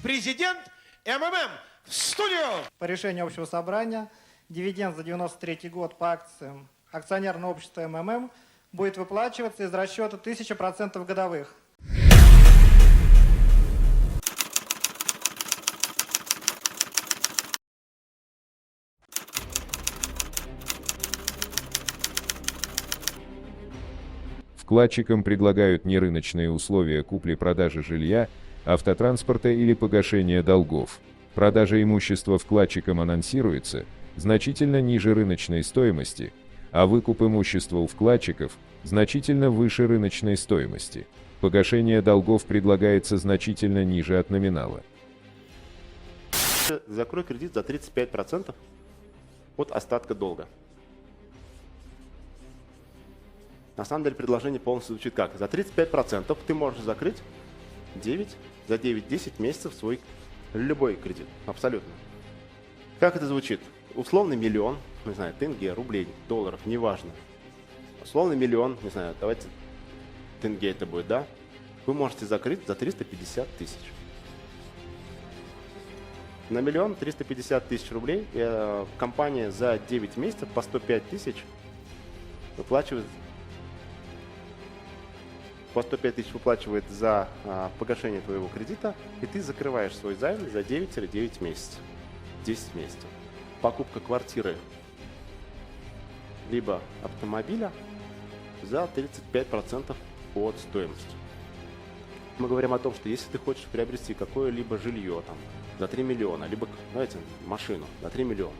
президент МММ в студию! По решению общего собрания дивиденд за 93 год по акциям акционерного общества МММ будет выплачиваться из расчета 1000% годовых. Вкладчикам предлагают нерыночные условия купли-продажи жилья, автотранспорта или погашения долгов. Продажа имущества вкладчикам анонсируется значительно ниже рыночной стоимости, а выкуп имущества у вкладчиков значительно выше рыночной стоимости. Погашение долгов предлагается значительно ниже от номинала. Закрой кредит за 35% от остатка долга. На самом деле предложение полностью звучит как? За 35% ты можешь закрыть за 9-10 месяцев свой любой кредит. Абсолютно. Как это звучит? Условный миллион, не знаю, тенге, рублей, долларов, неважно. Условный миллион, не знаю, давайте тенге это будет, да? Вы можете закрыть за 350 тысяч. На миллион 350 тысяч рублей компания за 9 месяцев по 105 тысяч выплачивает. По 105 тысяч выплачивает за погашение твоего кредита, и ты закрываешь свой займ за 9-9 месяцев. 10 месяцев. Покупка квартиры либо автомобиля за 35% от стоимости. Мы говорим о том, что если ты хочешь приобрести какое-либо жилье там, за 3 миллиона, либо, знаете, машину за 3 миллиона,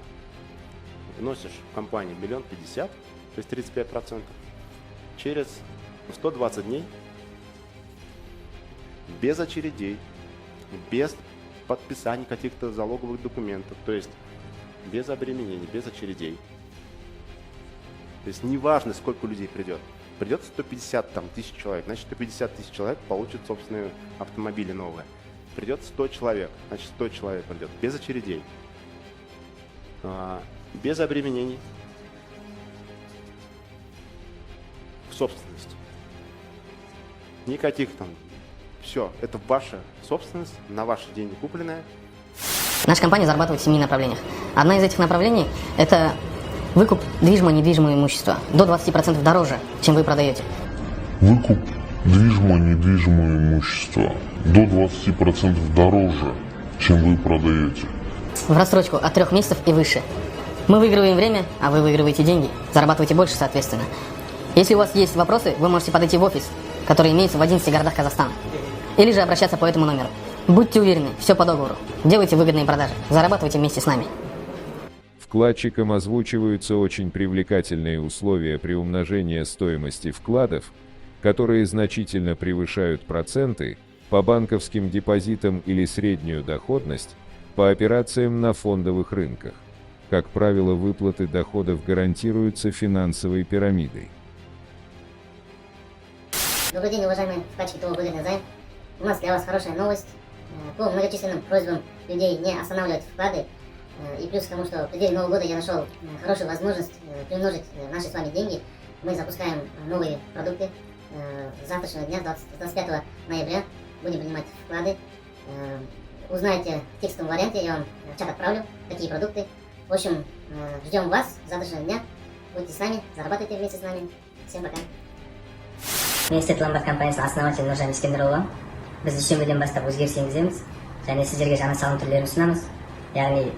вносишь в компанию 1 050 000, то есть 35%, через 120 дней, без очередей, без подписания каких-то залоговых документов, то есть без обременений, без очередей. То есть неважно, сколько людей придет. Придет 150 тысяч человек, значит 150 тысяч человек получат собственные автомобили новые. Придет 100 человек, значит 100 человек придет, без очередей, без обременений, в собственности. Никаких там. Все, это ваша собственность, на ваши деньги купленная. Наша компания зарабатывает в 7 направлениях. Одна из этих направлений – это выкуп движимого и недвижимого имущества до 20% дороже, чем вы продаете. Выкуп движимого и недвижимого имущества до 20% дороже, чем вы продаете. В рассрочку от 3 месяцев и выше. Мы выигрываем время, а вы выигрываете деньги. Зарабатываете больше, соответственно. Если у вас есть вопросы, вы можете подойти в офис, который имеется в 11 городах Казахстана. Или же обращаться по этому номеру. Будьте уверены, все по договору. Делайте выгодные продажи. Зарабатывайте вместе с нами. Вкладчикам озвучиваются очень привлекательные условия приумножения стоимости вкладов, которые значительно превышают проценты по банковским депозитам или среднюю доходность по операциям на фондовых рынках. Как правило, выплаты доходов гарантируются финансовой пирамидой. Добрый день, уважаемые вкладчики ТО «Выгодный займ». У нас для вас хорошая новость. По многочисленным просьбам людей не останавливать вклады. И плюс к тому, что в преддверии Нового года я нашел хорошую возможность приумножить наши с вами деньги. Мы запускаем новые продукты. С завтрашнего дня, 25 ноября, будем принимать вклады. Узнаете в текстовом варианте, я вам в чат отправлю, какие продукты. В общем, ждем вас с завтрашнего дня. Будьте с нами, зарабатывайте вместе с нами. Всем пока. Университет Ломбард компаниясының основателі Нұржан Ескендірұлы. Біз дүйсенбіден бастап өзгеріс енгіземіз және сіздерге жаңа салым түрлерін ұсынамыз. Яғни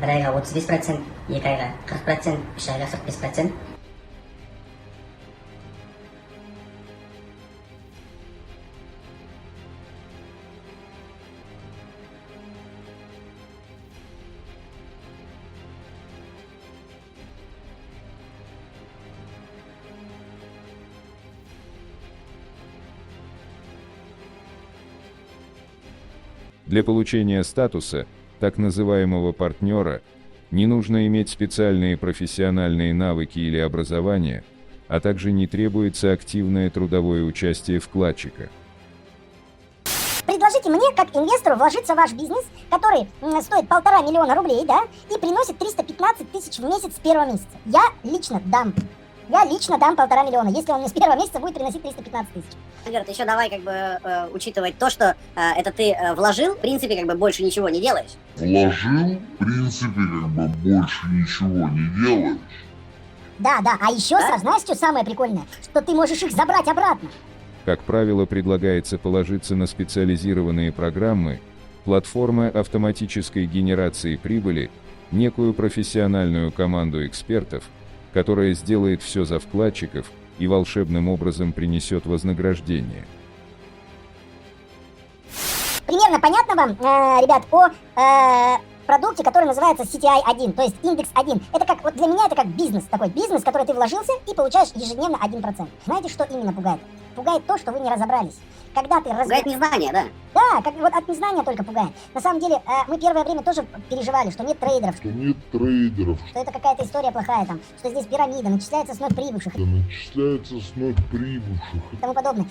1 айға 35%, 2 айға 40%, 3 айға 45%. Для получения статуса так называемого партнера не нужно иметь специальные профессиональные навыки или образование, а также не требуется активное трудовое участие вкладчика. Предложите мне, как инвестору, вложиться в ваш бизнес, который стоит 1,5 миллиона рублей, да, и приносит 315 тысяч в месяц с первого месяца. Я лично дам 1,5 миллиона, если он мне с первого месяца будет приносить 315 тысяч. Альберт, еще давай как бы учитывать то, что это ты вложил, в принципе, как бы больше ничего не делаешь. Вложил, в принципе, как бы больше ничего не делаешь. Да, а еще, Саш, знаешь, что самое прикольное? Что ты можешь их забрать обратно. Как правило, предлагается положиться на специализированные программы, платформы автоматической генерации прибыли, некую профессиональную команду экспертов, которая сделает все за вкладчиков и волшебным образом принесет вознаграждение. Примерно понятно вам, ребят, о продукте, который называется CTI 1, то есть индекс 1. Это как, вот для меня это как бизнес, такой бизнес, в который ты вложился и получаешь ежедневно 1%. Знаете, что именно пугает? Пугает то, что вы не разобрались. Когда ты Пугает незнание, да? Да, как, вот от незнания только пугает. На самом деле, мы первое время тоже переживали, что нет трейдеров. Что нет трейдеров. Что это какая-то история плохая там, что здесь пирамида, начисляется с вновь прибывших. Да начисляется с вновь прибывших. И тому подобное.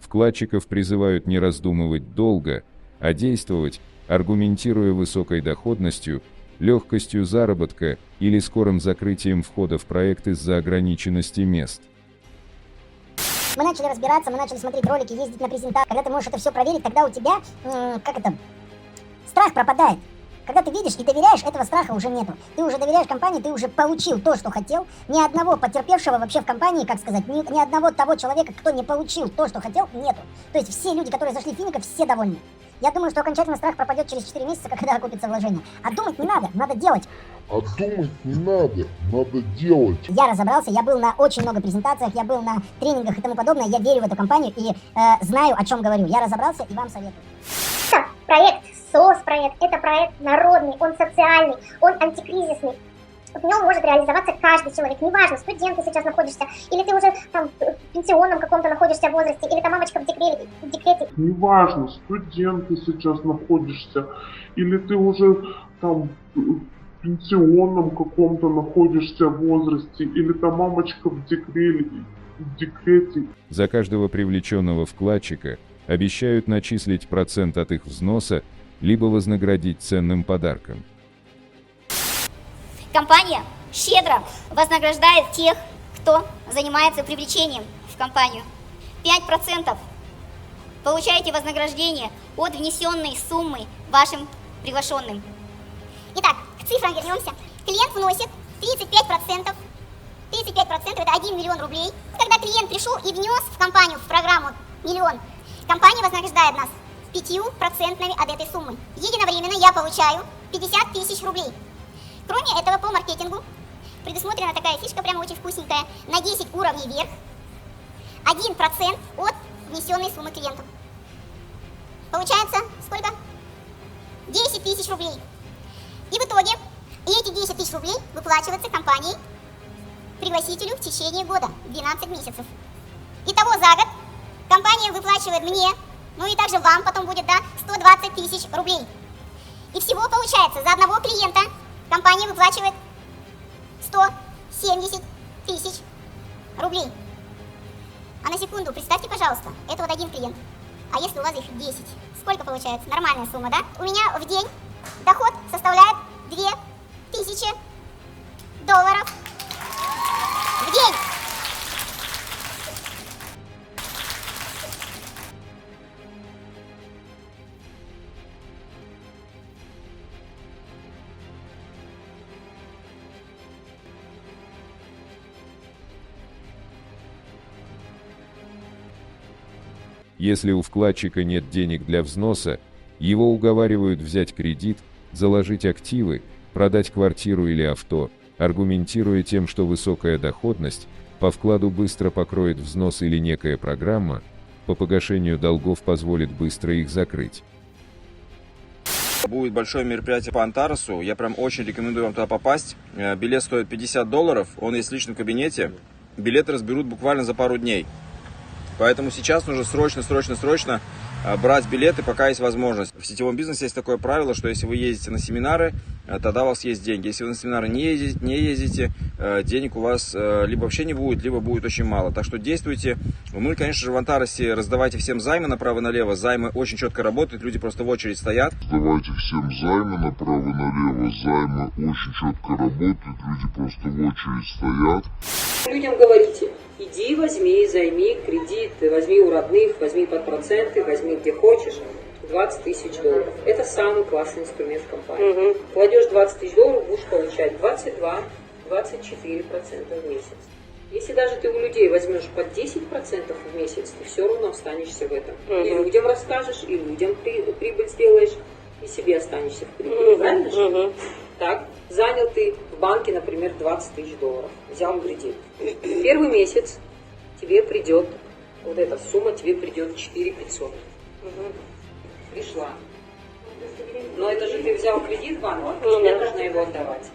Вкладчиков призывают не раздумывать долго, а действовать, аргументируя высокой доходностью, легкостью заработка или скорым закрытием входа в проект из-за ограниченности мест. Мы начали разбираться, мы начали смотреть ролики, ездить на презентации. Когда ты можешь это все проверить, тогда у тебя, страх пропадает. Когда ты видишь и доверяешь, этого страха уже нету. Ты уже доверяешь компании, ты уже получил то, что хотел. Ни одного потерпевшего вообще в компании, как сказать, ни одного того человека, кто не получил то, что хотел, нету. То есть все люди, которые зашли в Финико, все довольны. Я думаю, что окончательно страх пропадет через 4 месяца, когда окупится вложение. А думать не надо делать. А думать не надо делать. Я разобрался, я был на очень много презентациях, я был на тренингах и тому подобное. Я верю в эту компанию и знаю, о чем говорю. Я разобрался и вам советую. Проект, СОС-проект, это проект народный, он социальный, он антикризисный. В нем может реализоваться каждый человек. Неважно, студент ты сейчас находишься, или ты уже там в пенсионном каком-то находишься возрасте, или там мамочка в декрете. Неважно, студент ты сейчас находишься, или ты уже там в пенсионном каком-то находишься возрасте, или там мамочка в декрете. За каждого привлеченного вкладчика обещают начислить процент от их взноса, либо вознаградить ценным подарком. Компания щедро вознаграждает тех, кто занимается привлечением в компанию. 5% получаете вознаграждение от внесенной суммы вашим приглашенным. Итак, к цифрам вернемся. Клиент вносит 35%. 35% это 1 миллион рублей. Когда клиент пришел и внес в компанию, в программу миллион, компания вознаграждает нас 5% от этой суммы. Единовременно я получаю 50 тысяч рублей. Кроме этого, по маркетингу предусмотрена такая фишка, прямо очень вкусненькая, на 10 уровней вверх, 1% от внесенной суммы клиенту. Получается сколько? 10 тысяч рублей. И в итоге эти 10 тысяч рублей выплачиваются компанией пригласителю в течение года, 12 месяцев. Итого за год компания выплачивает мне, ну и также вам потом будет, да, 120 тысяч рублей. И всего получается за одного клиента компания выплачивает 170 тысяч рублей. А на секунду, представьте, пожалуйста, это вот один клиент. А если у вас их 10? Сколько получается? Нормальная сумма, да? У меня в день доход составляет $2000 в день. Если у вкладчика нет денег для взноса, его уговаривают взять кредит, заложить активы, продать квартиру или авто, аргументируя тем, что высокая доходность по вкладу быстро покроет взнос или некая программа по погашению долгов позволит быстро их закрыть. Будет большое мероприятие по Антаресу, я прям очень рекомендую вам туда попасть. Билет стоит $50, он есть в личном кабинете, билеты разберут буквально за пару дней. Поэтому сейчас нужно срочно брать билеты, пока есть возможность. В сетевом бизнесе есть такое правило, что если вы ездите на семинары, тогда у вас есть деньги. Если вы на семинары не ездите, денег у вас либо вообще не будет, либо будет очень мало. Так что действуйте. Мы, конечно же, в Антаресе раздавайте всем займы направо и налево. Займы очень четко работают, люди просто в очередь стоят. Давайте всем займы направо и налево. Займы очень четко работают, люди просто в очередь стоят. Людям говорите, Иди, возьми, займи кредит, возьми у родных, возьми под проценты, возьми где хочешь. 20 тысяч долларов. Это самый классный инструмент в компании. Кладешь 20 тысяч долларов, будешь получать 22-24% в месяц. Если даже ты у людей возьмешь под 10% в месяц, ты все равно останешься в этом. И людям расскажешь, и людям прибыль сделаешь, и себе останешься в прибыли. Правильно же? Так, занял ты в банке, например, 20 тысяч долларов, взял кредит. Первый месяц тебе придет, вот эта сумма тебе придет 4500. Пришла. Но это же ты взял кредит в банке, тебе нужно его отдавать.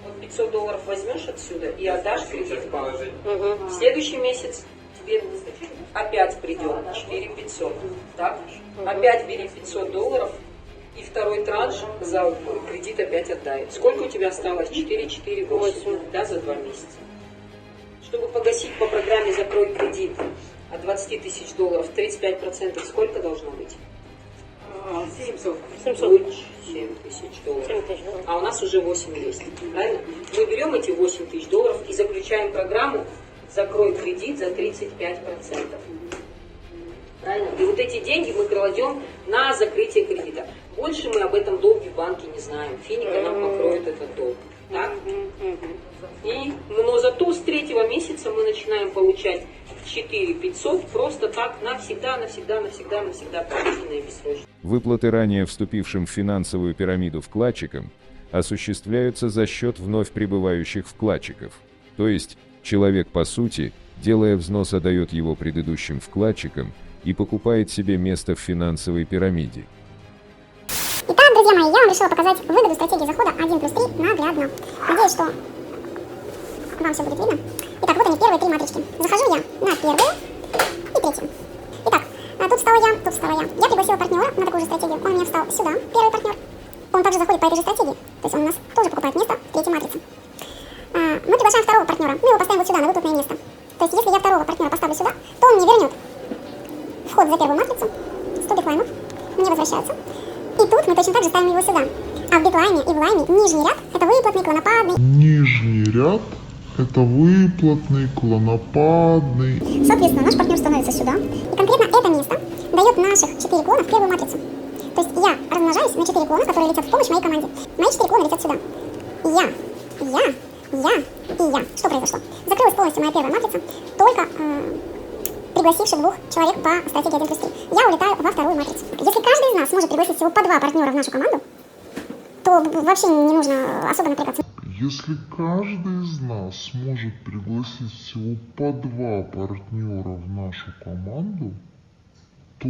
Вот 500 долларов возьмешь отсюда и отдашь кредит в банк. В следующий месяц тебе опять придет 4500. Так? Опять бери 500 долларов и второй транш за кредит опять отдай. Сколько у тебя осталось? 4-4-8, да, за 2 месяца. Чтобы погасить по программе «Закрой кредит» от 20 тысяч долларов 35%, сколько должно быть? 700 тысяч долларов. А у нас уже 8 есть. Правильно? Мы берем эти 8 тысяч долларов и заключаем программу «Закрой кредит» за 35%. Правильно? И вот эти деньги мы кладем на закрытие кредита. Больше мы об этом долге в банке не знаем. Финика нам покроет этот долг. Так? Но зато с 3-го месяца мы начинаем получать 4500 просто так навсегда, пожизненно и бессрочно. Выплаты ранее вступившим в финансовую пирамиду вкладчикам осуществляются за счет вновь прибывающих вкладчиков. То есть, человек по сути, делая взнос, отдает его предыдущим вкладчикам и покупает себе место в финансовой пирамиде. Итак, друзья мои, я вам решила показать выгоду стратегии захода 1+3 наглядно. Надеюсь, что вам все будет видно. Итак, вот они, первые 3 матрички. Захожу я на первую и третью. Итак, тут встала я. Я пригласила партнера на такую же стратегию. Он у меня встал сюда, первый партнер. Он также заходит по этой же стратегии. То есть он у нас тоже покупает место в третьей матрице. Мы приглашаем второго партнера. Мы его поставим вот сюда, на выплатное место. То есть если я второго партнера поставлю сюда, то он мне вернет вход за первую матрицу, 100 битлаймов, мне возвращаются. И тут мы точно так же ставим его сюда. А в битлайме и в лайме нижний ряд – это выплатный, клонопадный. Нижний ряд – это выплатный, клонопадный. Соответственно, наш партнер становится сюда. И конкретно это место дает наших 4 клона в первую матрицу. То есть я размножаюсь на 4 клона, которые летят в помощь моей команде. Мои 4 клона летят сюда. Я. Что произошло? Закрылась полностью моя первая матрица, только пригласивши 2 человек по стратегии 1+3. Я улетаю во вторую матрицу. Если каждый из нас сможет пригласить всего по 2 партнера в нашу команду, то вообще не нужно особо напрягаться. Если каждый из нас сможет пригласить всего по 2 партнера в нашу команду, то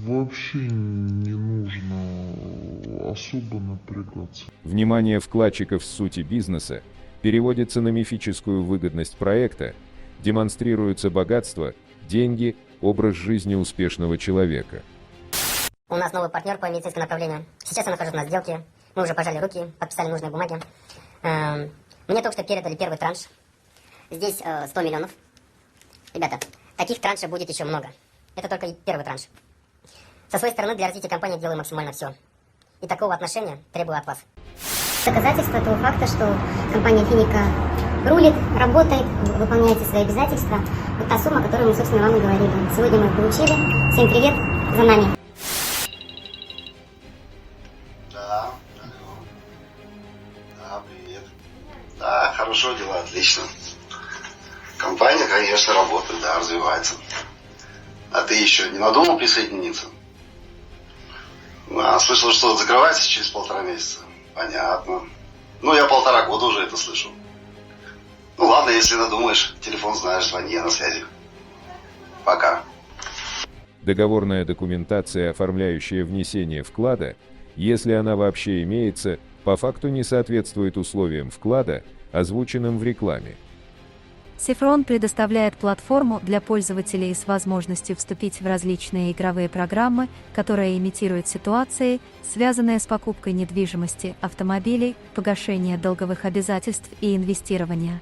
вообще не нужно особо напрягаться. Внимание вкладчиков с сути бизнеса переводится на мифическую выгодность проекта, демонстрируется богатство, деньги, образ жизни успешного человека. У нас новый партнер по медицинскому направлению. Сейчас я нахожусь на сделке. Мы уже пожали руки, подписали нужные бумаги. Мне только что передали первый транш. Здесь 100 миллионов. Ребята, таких траншей будет еще много. Это только первый транш. Со своей стороны, для развития компании делаю максимально все. И такого отношения требую от вас. Доказательство того факта, что компания Финика рулит, работает, выполняет свои обязательства. Вот та сумма, которую мы, собственно, вам и говорили. Сегодня мы получили. Всем привет, за нами. Да, привет. Да, хорошо, дела, отлично. Компания, конечно, работает, да, развивается. А ты еще не надумал присоединиться? Слышал, что закрывается через 1,5 месяца. Понятно. Ну, я 1,5 года уже это слышу. Ну, ладно, если надумаешь, телефон знаешь, звони, я на связи. Пока. Договорная документация, оформляющая внесение вклада, если она вообще имеется, по факту не соответствует условиям вклада, озвученным в рекламе. Cifron предоставляет платформу для пользователей с возможностью вступить в различные игровые программы, которые имитируют ситуации, связанные с покупкой недвижимости, автомобилей, погашения долговых обязательств и инвестирования.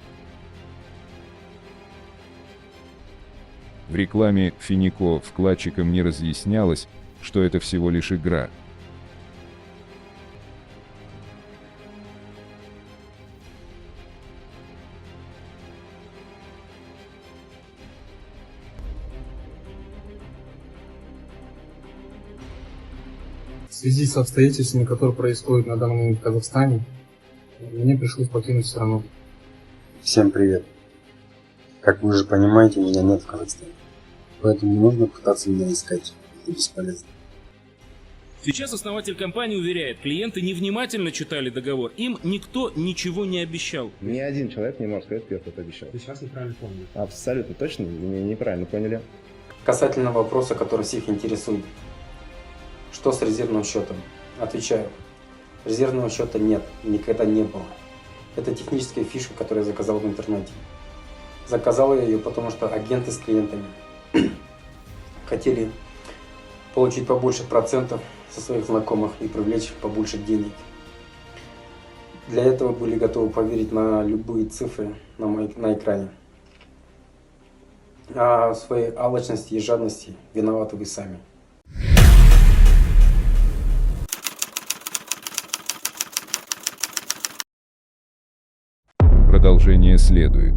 В рекламе Финико вкладчикам не разъяснялось, что это всего лишь игра. В связи с обстоятельствами, которые происходят на данный момент в Казахстане, мне пришлось покинуть страну. Всем привет. Как вы уже понимаете, меня нет в Казахстане. Поэтому не нужно пытаться меня искать. Это бесполезно. Сейчас основатель компании уверяет, клиенты невнимательно читали договор, им никто ничего не обещал. Ни один человек не может сказать, кто что-то обещал. Ты сейчас неправильно понял. Абсолютно точно, меня неправильно поняли. Касательно вопроса, который всех интересует. Что с резервным счетом? Отвечаю. Резервного счета нет, никогда не было. Это техническая фишка, которую я заказал в интернете. Заказал я ее, потому что агенты с клиентами хотели получить побольше процентов со своих знакомых и привлечь побольше денег. Для этого были готовы поверить на любые цифры на экране. А в своей алчности и жадности виноваты вы сами. Продолжение следует.